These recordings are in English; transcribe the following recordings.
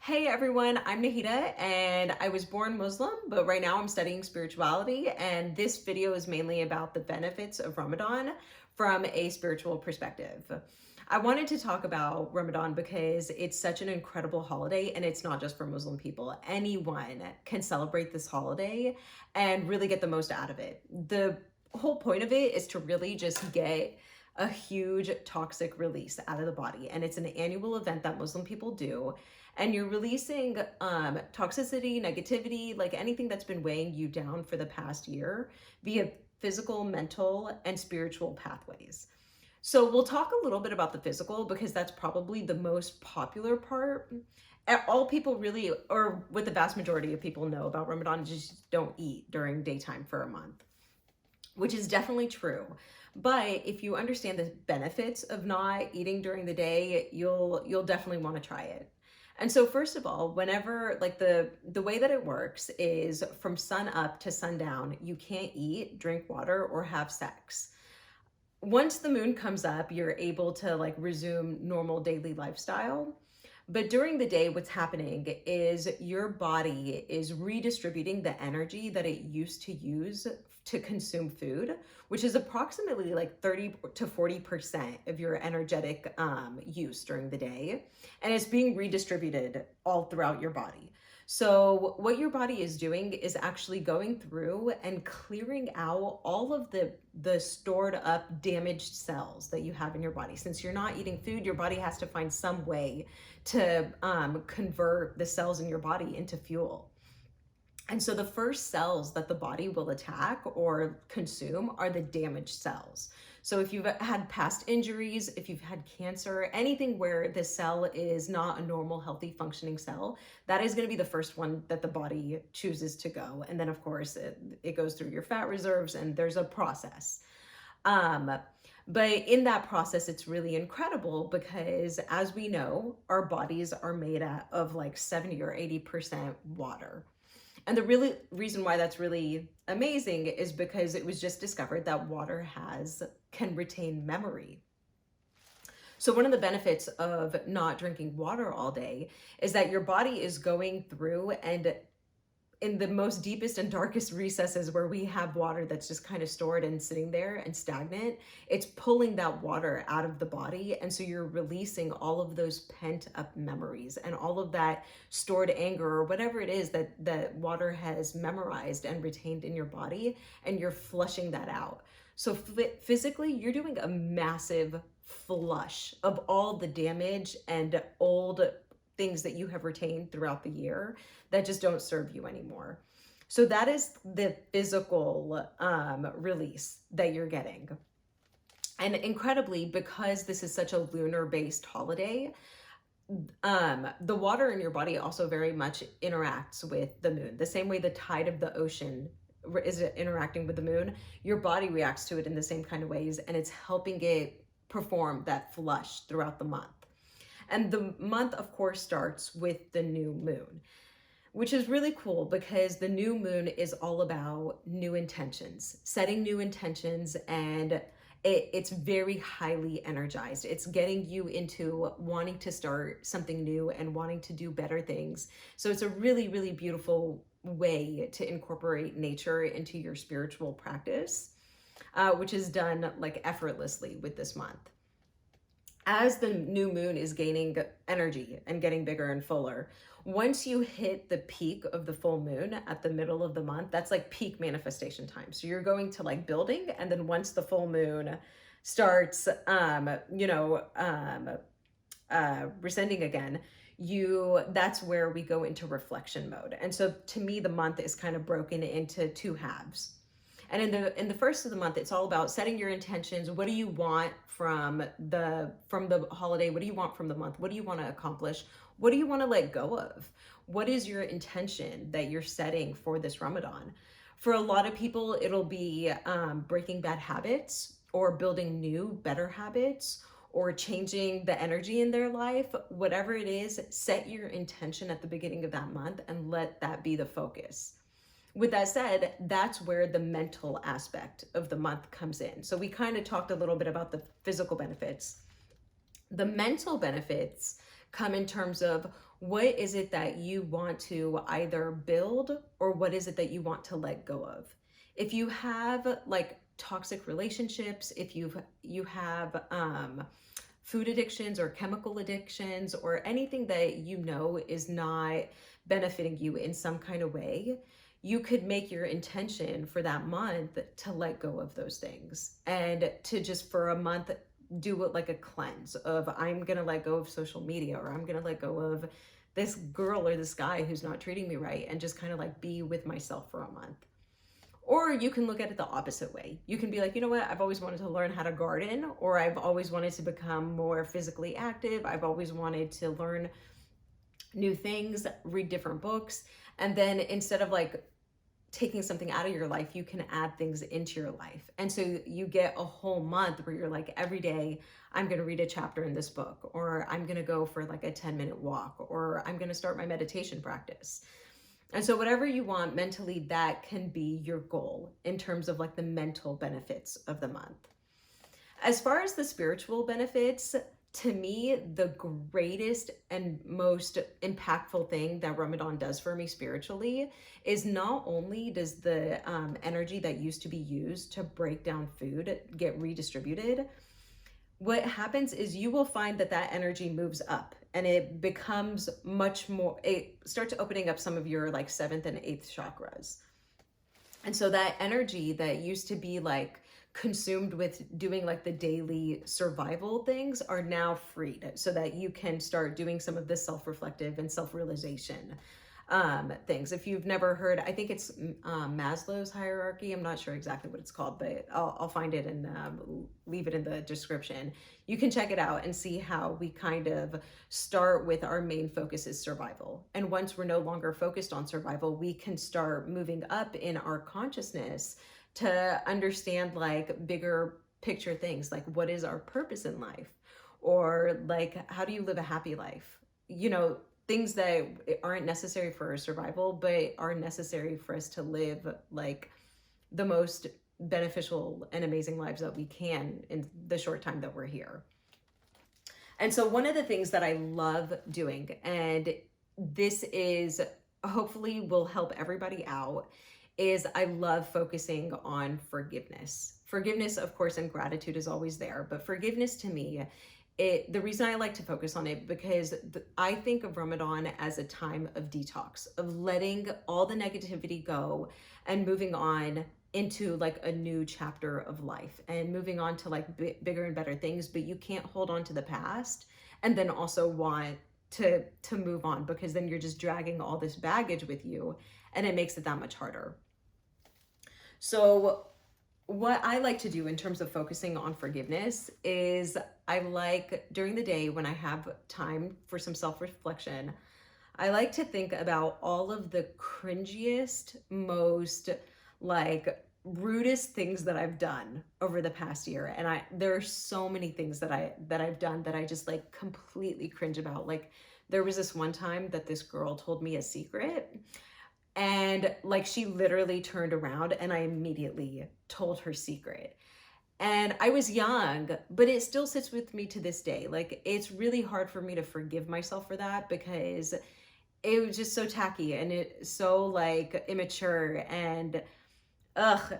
Hey everyone, I'm Nahida and I was born Muslim, but right now I'm studying spirituality. And this video is mainly about the benefits of Ramadan from a spiritual perspective. I wanted to talk about Ramadan because it's such an incredible holiday and it's not just for Muslim people. Anyone can celebrate this holiday and really get the most out of it. The whole point of it is to really just get a huge toxic release out of the body. And it's an annual event that Muslim people do, and you're releasing toxicity, negativity, like anything that's been weighing you down for the past year via physical, mental, and spiritual pathways. So we'll talk a little bit about the physical because that's probably the most popular part. All people really, or what the vast majority of people know about Ramadan, just don't eat during daytime for a month, which is definitely true. But if you understand the benefits of not eating during the day, you'll definitely want to try it. And so first of all, whenever like the way that it works is from sun up to sundown, you can't eat, drink water, or have sex. Once the moon comes up, you're able to like resume normal daily lifestyle. But during the day, what's happening is your body is redistributing the energy that it used to use to consume food, which is approximately like 30 to 40% of your energetic use during the day. And it's being redistributed all throughout your body. So what your body is doing is actually going through and clearing out all of the stored up damaged cells that you have in your body. Since you're not eating food, your body has to find some way to convert the cells in your body into fuel. And so the first cells that the body will attack or consume are the damaged cells. So if you've had past injuries, if you've had cancer, anything where the cell is not a normal, healthy, functioning cell, that is going to be the first one that the body chooses to go. And then, of course, it goes through your fat reserves and there's a process. But in that process, it's really incredible because, as we know, our bodies are made out of like 70 or 80% water. And the really reason why that's really amazing is because it was just discovered that water can retain memory. So one of the benefits of not drinking water all day is that your body is going through and in the most deepest and darkest recesses where we have water that's just kind of stored and sitting there and stagnant, it's pulling that water out of the body. And so you're releasing all of those pent up memories and all of that stored anger or whatever it is that water has memorized and retained in your body, and you're flushing that out. So physically, you're doing a massive flush of all the damage and old things that you have retained throughout the year that just don't serve you anymore. So that is the physical release that you're getting. And incredibly, because this is such a lunar based holiday, the water in your body also very much interacts with the moon. The same way the tide of the ocean is interacting with the moon, your body reacts to it in the same kind of ways, and it's helping it perform that flush throughout the month. And the month, of course, starts with the new moon, which is really cool because the new moon is all about new intentions, setting new intentions, and it's very highly energized. It's getting you into wanting to start something new and wanting to do better things. So it's a really, really beautiful way to incorporate nature into your spiritual practice, which is done like effortlessly with this month. As the new moon is gaining energy and getting bigger and fuller, once you hit the peak of the full moon at the middle of the month, that's like peak manifestation time. So you're going to like building, and then once the full moon starts, rescinding again, that's where we go into reflection mode. And so to me, the month is kind of broken into two halves. And in the first of the month, it's all about setting your intentions. What do you want from the holiday? What do you want from the month? What do you want to accomplish? What do you want to let go of? What is your intention that you're setting for this Ramadan? For a lot of people, it'll be breaking bad habits or building new, better habits or changing the energy in their life. Whatever it is, set your intention at the beginning of that month and let that be the focus. With that said, that's where the mental aspect of the month comes in. So we kind of talked a little bit about the physical benefits. The mental benefits come in terms of What is it that you want to either build, or what is it that you want to let go of? If you have like toxic relationships, if you have food addictions or chemical addictions or anything that you know is not benefiting you in some kind of way, you could make your intention for that month to let go of those things, and to just for a month do it like a cleanse of, I'm gonna let go of social media, or I'm gonna let go of this girl or this guy who's not treating me right, and just kind of like be with myself for a month. Or you can look at it the opposite way. You can be like, you know what, I've always wanted to learn how to garden, or I've always wanted to become more physically active, I've always wanted to learn new things, read different books. And then instead of like taking something out of your life, you can add things into your life. And so you get a whole month where you're like, every day I'm going to read a chapter in this book, or I'm going to go for like a 10-minute walk, or I'm going to start my meditation practice. And so whatever you want mentally, that can be your goal in terms of like the mental benefits of the month. As far as the spiritual benefits, to me, the greatest and most impactful thing that Ramadan does for me spiritually is not only does the energy that used to be used to break down food get redistributed, what happens is you will find that that energy moves up, and it becomes much more, it starts opening up some of your like seventh and eighth chakras. And so that energy that used to be like consumed with doing like the daily survival things are now freed, so that you can start doing some of the self-reflective and self-realization things. If you've never heard, I think it's Maslow's hierarchy. I'm not sure exactly what it's called, but I'll find it and leave it in the description. You can check it out and see how we kind of start with our main focus is survival. And once we're no longer focused on survival, we can start moving up in our consciousness to understand like bigger picture things, like what is our purpose in life, or like how do you live a happy life, you know, things that aren't necessary for our survival but are necessary for us to live like the most beneficial and amazing lives that we can in the short time that we're here. And so one of the things that I love doing, and this is hopefully will help everybody out, is I love focusing on forgiveness. Forgiveness, of course, and gratitude is always there, but forgiveness to me, the reason I like to focus on it, because I think of Ramadan as a time of detox, of letting all the negativity go and moving on into like a new chapter of life, and moving on to like bigger and better things. But you can't hold on to the past and then also want to move on, because then you're just dragging all this baggage with you, and it makes it that much harder. So what I like to do in terms of focusing on forgiveness is, I like during the day when I have time for some self-reflection, I like to think about all of the cringiest, most like rudest things that I've done over the past year. And there are so many things that I've done that I just like completely cringe about. Like there was this one time that this girl told me a secret, and like she literally turned around and I immediately told her secret. And I was young, but it still sits with me to this day. Like it's really hard for me to forgive myself for that, because it was just so tacky and it's so like immature, and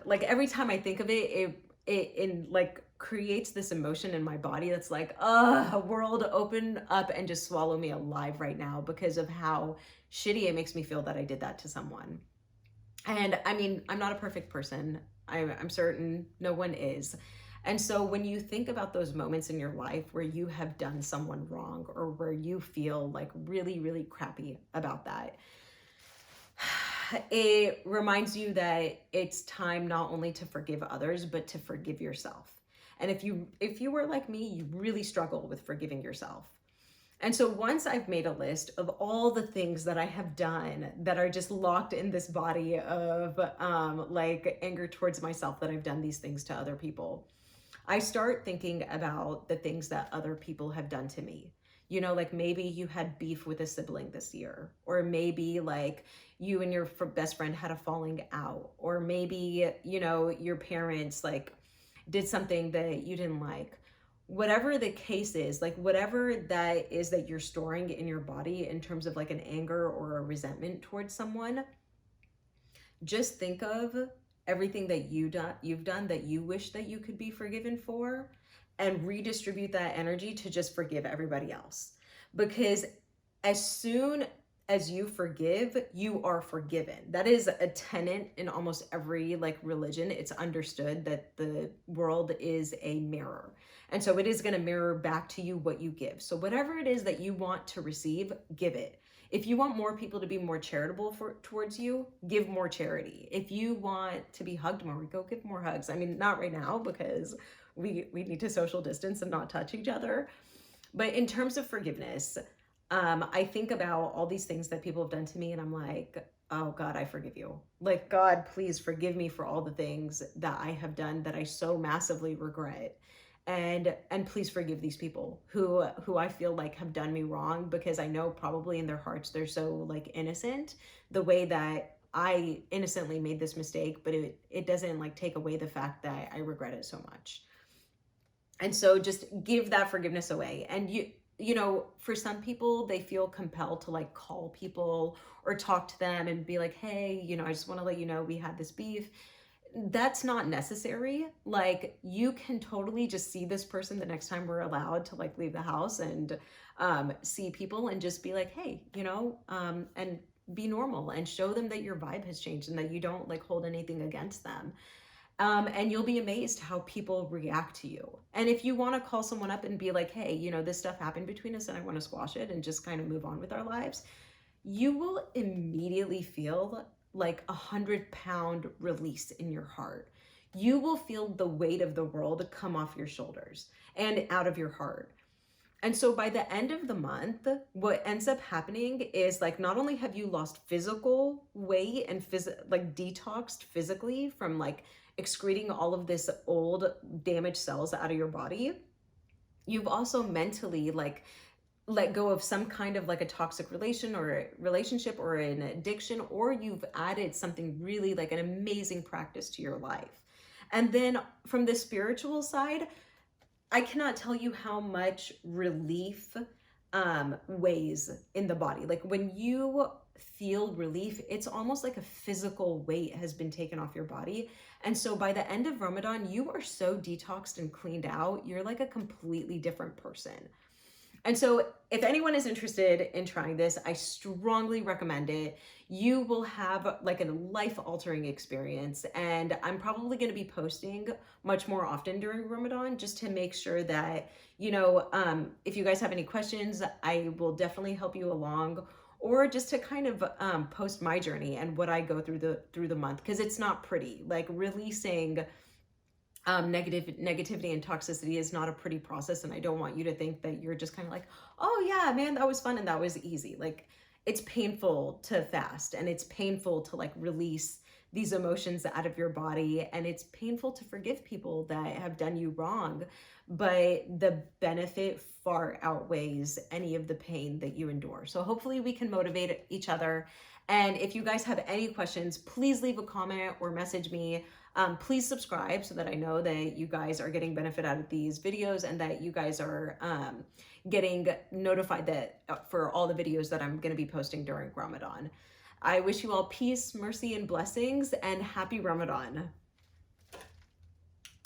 like every time I think of it, it like creates this emotion in my body that's like, world open up and just swallow me alive right now, because of how shitty it makes me feel that I did that to someone. And I mean, I'm not a perfect person. I'm certain no one is. And so when you think about those moments in your life where you have done someone wrong, or where you feel like really, really crappy about that, it reminds you that it's time not only to forgive others, but to forgive yourself. And if you were like me, you really struggle with forgiving yourself. And so once I've made a list of all the things that I have done that are just locked in this body of like anger towards myself, that I've done these things to other people, I start thinking about the things that other people have done to me. You know, like maybe you had beef with a sibling this year, or maybe like you and your best friend had a falling out, or maybe, you know, your parents like did something that you didn't like, whatever the case is, like whatever that is that you're storing in your body in terms of like an anger or a resentment towards someone, just think of everything that you've done that you wish that you could be forgiven for, and redistribute that energy to just forgive everybody else. Because as soon as you forgive, you are forgiven. That is a tenet in almost every like religion. It's understood that the world is a mirror. And so it is going to mirror back to you what you give. So whatever it is that you want to receive, give it. If you want more people to be more charitable towards you, give more charity. If you want to be hugged more, go give more hugs. I mean, not right now because we need to social distance and not touch each other. But in terms of forgiveness, I think about all these things that people have done to me, and I'm like, oh God, I forgive you. Like, God, please forgive me for all the things that I have done that I so massively regret. And please forgive these people who I feel like have done me wrong, because I know probably in their hearts they're so like innocent, the way that I innocently made this mistake, but it doesn't like take away the fact that I regret it so much. And so just give that forgiveness away. And you know, for some people, they feel compelled to like call people or talk to them and be like, hey, you know, I just want to let you know we had this beef. That's not necessary. Like, you can totally just see this person the next time we're allowed to like leave the house and see people, and just be like, hey, you know, and be normal and show them that your vibe has changed and that you don't like hold anything against them. And you'll be amazed how people react to you. And if you want to call someone up and be like, hey, you know, this stuff happened between us and I want to squash it and just kind of move on with our lives, you will immediately feel like 100-pound release in your heart. You will feel the weight of the world come off your shoulders and out of your heart. And so by the end of the month, what ends up happening is like, not only have you lost physical weight and like detoxed physically from like excreting all of this old damaged cells out of your body, you've also mentally like let go of some kind of like a toxic relationship or an addiction, or you've added something really like an amazing practice to your life. And then from the spiritual side, I cannot tell you how much relief weighs in the body. Like, when you feel relief, it's almost like a physical weight has been taken off your body. And so by the end of Ramadan, you are so detoxed and cleaned out, you're like a completely different person. And so if anyone is interested in trying this, I strongly recommend it. You will have like a life-altering experience. And I'm probably going to be posting much more often during Ramadan, just to make sure that, you know, if you guys have any questions, I will definitely help you along, or just to kind of post my journey and what I go through the month, because it's not pretty. Like, releasing negativity and toxicity is not a pretty process, and I don't want you to think that you're just kind of like, oh yeah, man, that was fun and that was easy. Like, it's painful to fast, and it's painful to like release these emotions out of your body, and it's painful to forgive people that have done you wrong, but the benefit far outweighs any of the pain that you endure. So hopefully we can motivate each other. And if you guys have any questions, please leave a comment or message me. Please subscribe so that I know that you guys are getting benefit out of these videos, and that you guys are getting notified that for all the videos that I'm going to be posting during Ramadan. I wish you all peace, mercy, and blessings, and happy Ramadan.